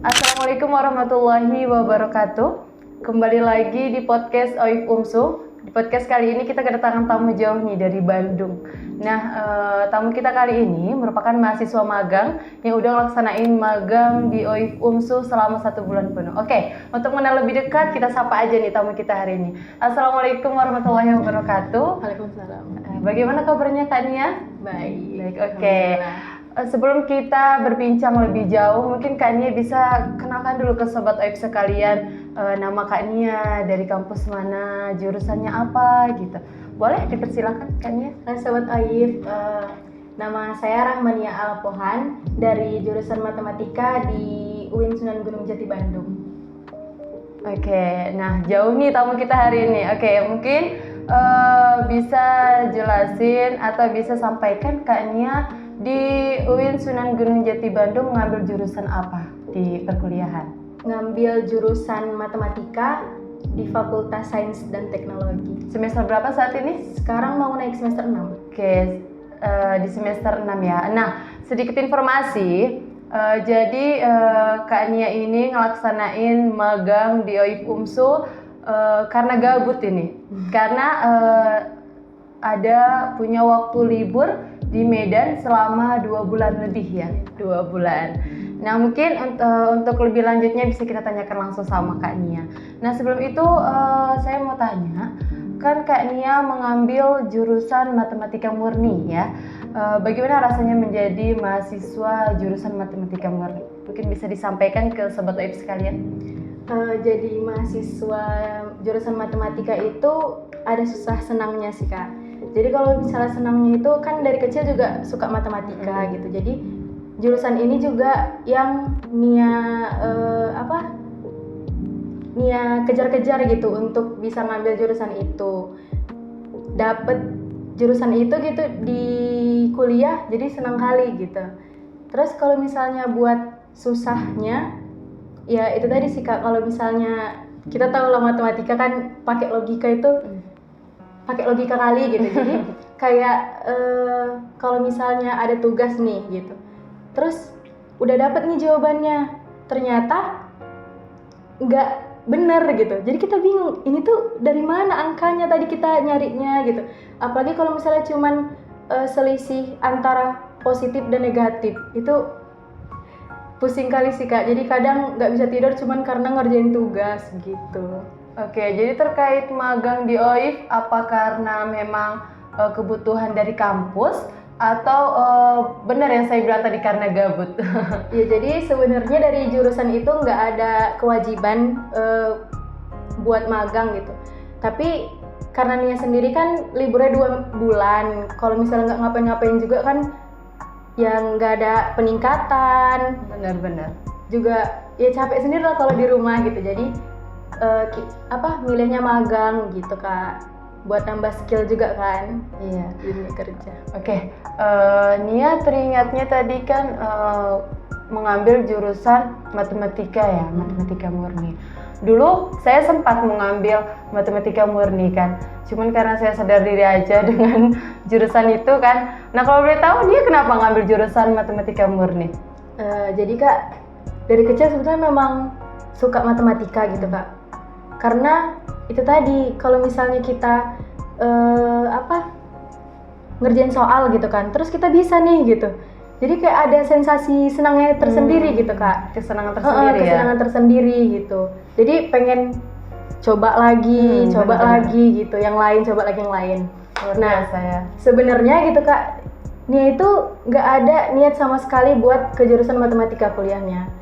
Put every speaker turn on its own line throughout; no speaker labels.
Assalamualaikum warahmatullahi wabarakatuh. Kembali lagi di podcast OIF UMSU. Di podcast kali ini kita kedatangan tamu jauh nih dari Bandung. Nah, tamu kita kali ini merupakan mahasiswa magang yang udah laksanain magang di OIF UMSU selama 1 bulan penuh. Oke, untuk mengenal lebih dekat kita sapa aja nih tamu kita hari ini. Assalamualaikum warahmatullahi wabarakatuh.
Waalaikumsalam.
Bagaimana kabarnya Kak Nia?
Baik.
Oke. Sebelum kita berbincang lebih jauh, mungkin Kak Nia bisa kenalkan dulu ke Sobat OIF sekalian, nama Kak Nia, dari kampus mana, jurusannya apa gitu. Boleh dipersilakan Kak Nia?
Sobat OIF, nama saya Rahmania Alpohan dari jurusan Matematika di UIN Sunan Gunung Jati Bandung.
Oke, nah jauh nih tamu kita hari ini. Oke, mungkin bisa jelasin atau bisa sampaikan Kak Nia di UIN Sunan Gunung Jati Bandung mengambil jurusan apa di perkuliahan?
Ngambil jurusan Matematika di Fakultas Sains dan Teknologi.
Semester berapa saat ini?
Sekarang mau naik semester 6.
Oke, di semester 6 ya. Nah, sedikit informasi. Jadi Kak Nia ini ngelaksanain magang di OIF UMSU karena gabut ini. Karena ada punya waktu libur di Medan selama 2 bulan lebih ya, 2 bulan. Nah mungkin untuk lebih lanjutnya bisa kita tanyakan langsung sama Kak Nia. Nah sebelum itu saya mau tanya, kan Kak Nia mengambil jurusan Matematika Murni ya. Bagaimana rasanya menjadi mahasiswa jurusan Matematika Murni? Mungkin bisa disampaikan ke Sobat OIF sekalian.
Jadi mahasiswa jurusan Matematika itu ada susah senangnya sih Kak. Jadi kalau misalnya senangnya itu kan dari kecil juga suka matematika gitu. Jadi jurusan ini juga yang Nia kejar-kejar gitu untuk bisa ngambil jurusan itu. Dapet jurusan itu gitu di kuliah jadi senang kali gitu. Terus kalau misalnya buat susahnya ya itu tadi sih Kak, kalau misalnya kita tahu lah matematika kan pakai logika kali gitu. Jadi kayak kalau misalnya ada tugas nih gitu, terus udah dapet nih jawabannya, ternyata nggak bener gitu. Jadi kita bingung, ini tuh dari mana angkanya tadi kita nyarinya gitu. Apalagi kalau misalnya cuman selisih antara positif dan negatif, itu pusing kali sih Kak. Jadi kadang nggak bisa tidur cuman karena ngerjain tugas gitu.
Oke, jadi terkait magang di OIF, apa karena memang kebutuhan dari kampus atau benar yang saya bilang tadi karena gabut?
Ya jadi sebenarnya dari jurusan itu nggak ada kewajiban buat magang gitu. Tapi karena Nia sendiri kan liburnya 2 bulan, kalau misalnya nggak ngapain-ngapain juga kan yang nggak ada peningkatan.
Benar-benar.
Juga ya capek sendiri lah kalau di rumah gitu. Jadi milihnya magang gitu Kak, buat nambah skill juga kan.
Iya,
dunia kerja.
Oke, Nia teringatnya tadi kan mengambil jurusan matematika ya, matematika murni. Dulu saya sempat mengambil matematika murni kan, cuman karena saya sadar diri aja dengan jurusan itu kan. Nah kalau boleh tahu Nia kenapa ngambil jurusan matematika murni?
Jadi Kak, dari kecil sebetulnya memang suka matematika gitu Kak. Karena itu tadi, kalau misalnya kita ngerjain soal gitu kan, terus kita bisa nih gitu. Jadi kayak ada sensasi senangnya tersendiri gitu Kak.
Kesenangan tersendiri ya?
Kesenangan tersendiri gitu. Jadi pengen coba lagi gitu, yang lain, coba lagi yang lain.
Nah saya
sebenarnya gitu Kak, Nia itu nggak ada niat sama sekali buat ke jurusan matematika kuliahnya.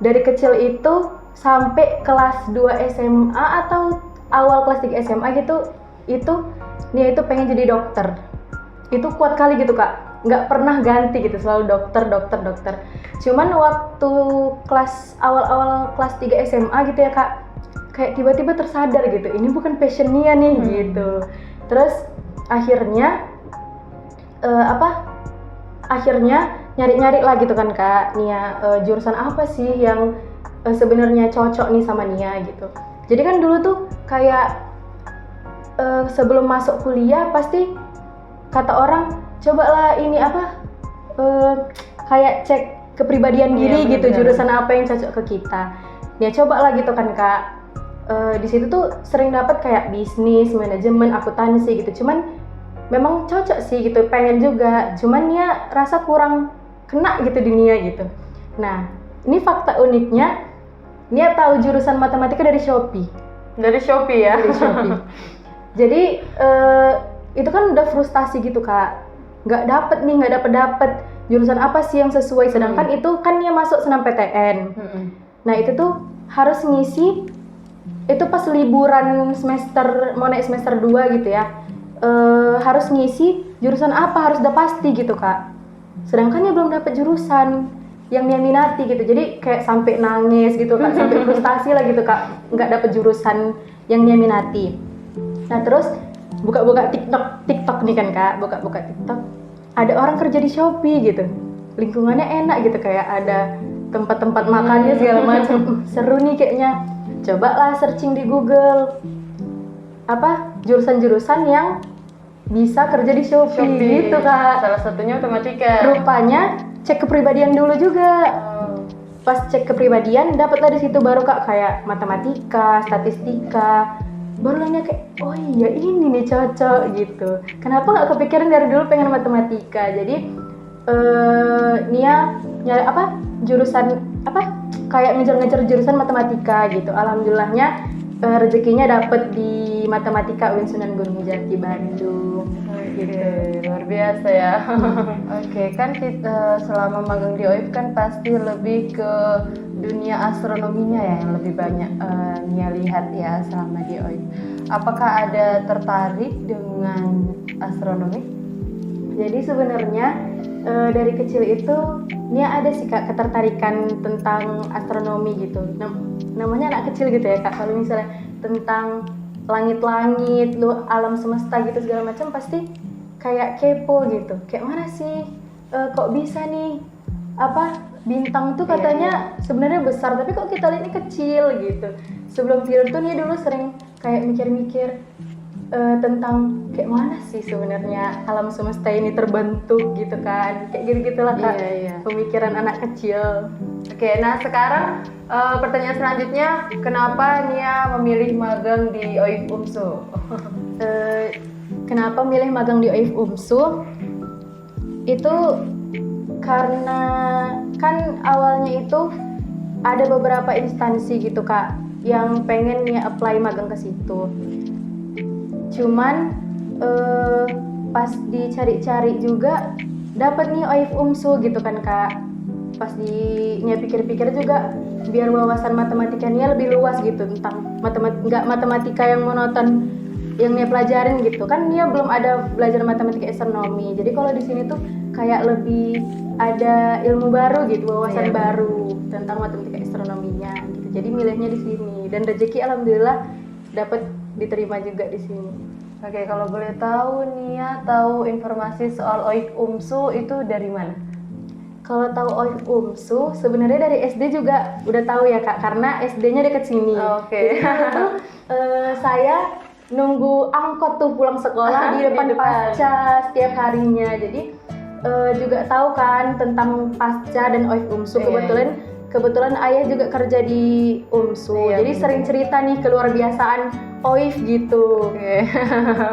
Dari kecil itu sampai kelas 2 SMA atau awal kelas 3 SMA gitu, itu Nia itu pengen jadi dokter. Itu kuat kali gitu Kak, nggak pernah ganti gitu, selalu dokter. Cuman waktu kelas awal kelas 3 SMA gitu ya Kak, kayak tiba-tiba tersadar gitu, ini bukan passion Nia nih gitu. Terus akhirnya nyari-nyari lah gitu kan Kak, Nia jurusan apa sih yang sebenarnya cocok nih sama Nia gitu. Jadi kan dulu tuh kayak sebelum masuk kuliah pasti kata orang cobalah ini kayak cek kepribadian diri
Iya,
gitu,
benar-benar.
jurusan apa yang cocok ke kita. Ya coba lah gitu kan Kak. Di situ tuh sering dapat kayak bisnis, manajemen, akuntansi gitu. Cuman memang cocok sih gitu, pengen juga. Cuman ya rasa kurang kena gitu di Nia gitu. Nah, ini fakta uniknya, Nia tahu jurusan matematika dari Shopee.
Dari Shopee ya.
Dari Shopee. Jadi itu kan udah frustasi gitu Kak. Nggak dapet jurusan apa sih yang sesuai. Sedangkan itu kan Nia masuk senam PTN. Nah itu tuh harus ngisi, itu pas liburan semester, mau naik semester 2 gitu ya, harus ngisi jurusan apa, harus udah pasti gitu Kak. Sedangkan dia belum dapet jurusan yang dia minati gitu, jadi kayak sampai nangis gitu Kak, sampai frustasi lah gitu Kak, nggak dapet jurusan yang dia minati. Nah terus buka-buka TikTok nih kan Kak, buka-buka TikTok, ada orang kerja di Shopee gitu, lingkungannya enak gitu, kayak ada tempat-tempat makannya segala macam. Seru nih kayaknya. Cobalah searching di Google apa jurusan-jurusan yang bisa kerja di Shopee gitu Kak.
Salah satunya matematika.
Rupanya cek kepribadian dulu juga. Pas cek kepribadian dapatlah di situ baru Kak, kayak matematika, statistika. Baru nanya kayak, oh iya ini nih cocok gitu. Kenapa nggak kepikiran dari dulu pengen matematika? Jadi Nia nyari apa jurusan apa kayak ngejar-ngejar jurusan matematika gitu. Alhamdulillahnya rezekinya dapet di matematika UIN Sunan Gunung Jati Bandung.
Gitu. Luar biasa ya. Oke, kan kita selama magang di OIF kan pasti lebih ke dunia astronominya ya yang lebih banyak Nia lihat ya selama di OIF. Apakah ada tertarik dengan astronomi?
Jadi sebenarnya dari kecil itu Nia ada sih Kak ketertarikan tentang astronomi gitu. Namanya anak kecil gitu ya Kak. Kalau misalnya tentang langit-langit, alam semesta gitu segala macam pasti kayak kepo gitu. Kayak mana sih kok bisa nih apa bintang tuh katanya sebenarnya besar tapi kok kita lihatnya kecil gitu. Sebelum tidur tuh Nia dulu sering kayak mikir-mikir tentang kayak mana sih sebenarnya alam semesta ini terbentuk gitu kan, kayak gitu-gitulah Kak.
Iya.
Pemikiran anak kecil.
Oke, nah sekarang pertanyaan selanjutnya, kenapa Nia memilih magang di OIF UMSU?
Kenapa milih magang di OIF UMSU? Itu karena kan awalnya itu ada beberapa instansi gitu Kak yang pengen Nia apply magang ke situ. Cuman pas dicari-cari juga dapat nih OIF UMSU gitu kan Kak. Pas Nia pikir-pikir juga biar wawasan matematika Nia lebih luas gitu tentang nggak matematika yang monoton yang Nia pelajarin gitu kan. Nia belum ada belajar matematika astronomi. Jadi kalau di sini tuh kayak lebih ada ilmu baru gitu, wawasan baru tentang matematika astronominya gitu. Jadi milihnya di sini dan rezeki alhamdulillah dapat diterima juga di sini.
Oke, kalau boleh tahu Nia tahu informasi soal OIF UMSU itu dari mana?
Kalau tahu OIF UMSU sebenarnya dari SD juga udah tahu ya Kak, karena SD-nya deket sini.
Oke.
Jadi saya nunggu angkot tuh pulang sekolah di depan pasca setiap harinya. Jadi juga tahu kan tentang pasca dan OIF UMSU. Kebetulan ayah juga kerja di UMSU, jadi sering cerita nih keluar biasaan OIF gitu.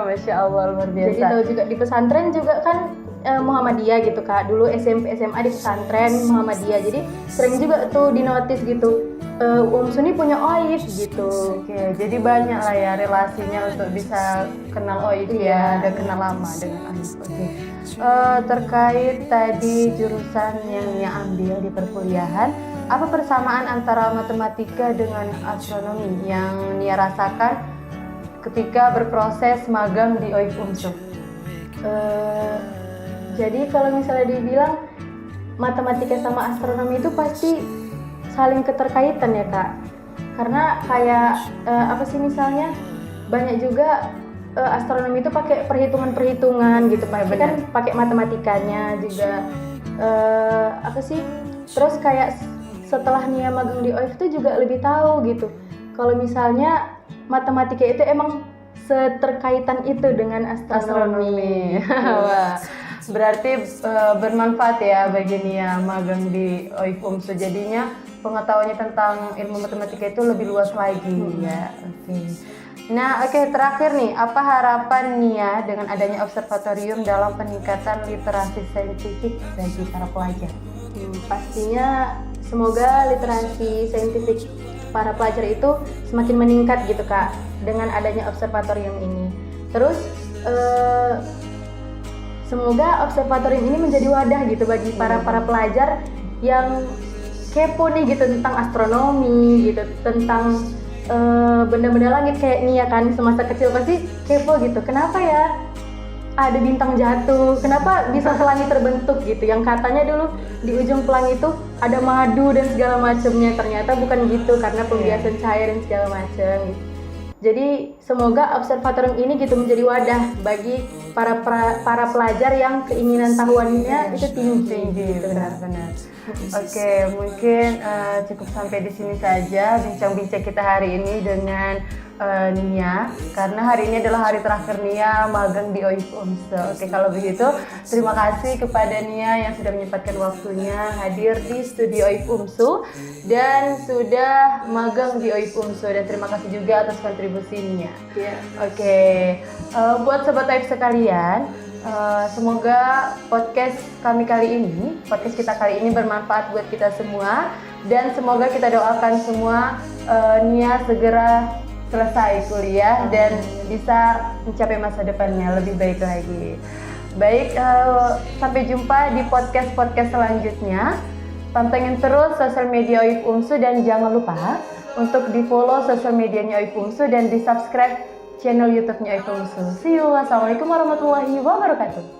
Masya Allah, luar biasa.
Jadi tahu juga di pesantren juga kan Muhammadiyah gitu Kak. Dulu SMP SMA di pesantren Muhammadiyah, jadi sering juga tuh di notice gitu. UMSU ini punya OIF gitu.
Oke, jadi banyak lah ya relasinya untuk bisa kenal OIF ya, dan kenal lama dengan OIF. Oke. Terkait tadi jurusan yang Nia ambil di perkuliahan, apa persamaan antara matematika dengan astronomi yang Nia rasakan ketika berproses magang di OIF UMSU?
Jadi kalau misalnya dibilang matematika sama astronomi itu pasti saling keterkaitan ya Kak. Karena kayak apa sih misalnya banyak juga astronomi itu pakai perhitungan-perhitungan gitu, pasti kan pakai matematikanya juga apa sih. Terus kayak setelah Nia magang di OIF itu juga lebih tahu gitu. Kalau misalnya matematika itu emang seterkaitan itu dengan astronomi.
Wah, Berarti bermanfaat ya bagi Nia magang di OIF UMSU, jadinya pengetahuannya tentang ilmu matematika itu lebih luas lagi ya. Oke. Nah, terakhir nih, apa harapan Nia dengan adanya observatorium dalam peningkatan literasi saintifik bagi para pelajar?
Pastinya semoga literasi saintifik para pelajar itu semakin meningkat gitu Kak dengan adanya observatorium ini. Terus semoga observatorium ini menjadi wadah gitu bagi para pelajar yang kepo nih gitu tentang astronomi gitu, tentang benda-benda langit kayak Nia kan semasa kecil pasti kepo gitu. Kenapa ya ada bintang jatuh? Kenapa bisa pelangi terbentuk gitu? Yang katanya dulu di ujung pelangi itu ada madu dan segala macamnya, ternyata bukan gitu karena pembiasan cahaya dan segala macam gitu. Jadi semoga observatorium ini gitu menjadi wadah bagi para pelajar yang keinginan tahuannya itu tinggi gitu.
Benar-benar. Oke, mungkin cukup sampai di sini saja bincang-bincang kita hari ini dengan Nia, karena hari ini adalah hari terakhir Nia magang di OIF UMSU. Oke, kalau begitu terima kasih kepada Nia yang sudah menyempatkan waktunya hadir di studio OIF UMSU dan sudah magang di OIF UMSU, dan terima kasih juga atas kontribusinya.
Iya.
Oke, buat sobat OIF sekalian, semoga podcast kita kali ini bermanfaat buat kita semua, dan semoga kita doakan semua Nia segera selesai kuliah dan bisa mencapai masa depannya lebih baik lagi. Baik, sampai jumpa di podcast selanjutnya. Pantengin terus sosial media OIF UMSU dan jangan lupa untuk di-follow sosial medianya OIF UMSU dan di-subscribe channel YouTube-nya OIF UMSU. See you. Wassalamualaikum warahmatullahi wabarakatuh.